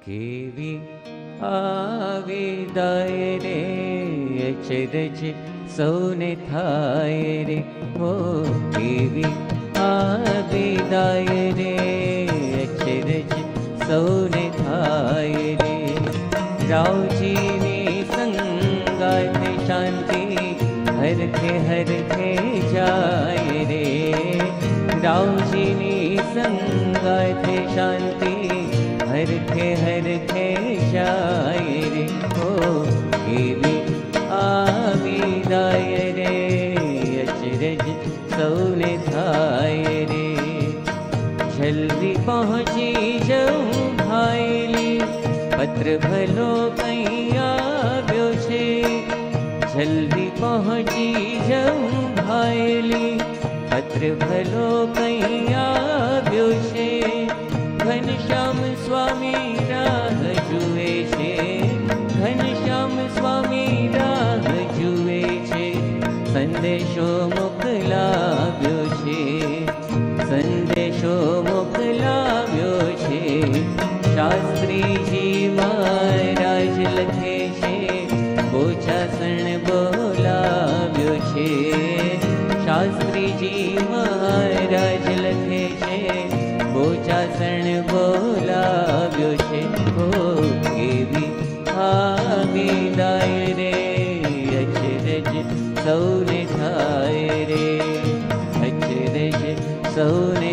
કેવી આવિદાય રે અચરજ સૌને થાય રે હો કેવી આવિદાય રે અચરજ સૌને થાય રે રાવજીની સંગાત શાંતિ હરખે હરખે જાય રે રાવજીની સંગાત શાંતિ હરખે હરખે જાય રે હો કેવી આવિદાય રે અચરજ સૌને થાય રે જલ્દી પહોંચી જવું ભાઈલી પત્ર ભલો કઈ આવ્યો છે જલ્દી પહોંચી જવું ભાઈલી પત્ર ભલો કઈ આવ્યો છે ઘનશ્યામ સ્વામી રાહ જુએ છે ઘનશ્યામ સ્વામી રાહ જુએ છે સંદેશો મોકલાવ્યો છે સંદેશો મોકલાવ્યો છે શાસ્ત્રીજી મહારાજ લખે છે બોચાસણ બોલાવ્યો છે શાસ્ત્રીજી મહારાજ લખે છે બોચાસણ બોલાવ્યો છે હો કેવી આવિદાય રે અચરજ સૌને થાય રે અચરજ સૌને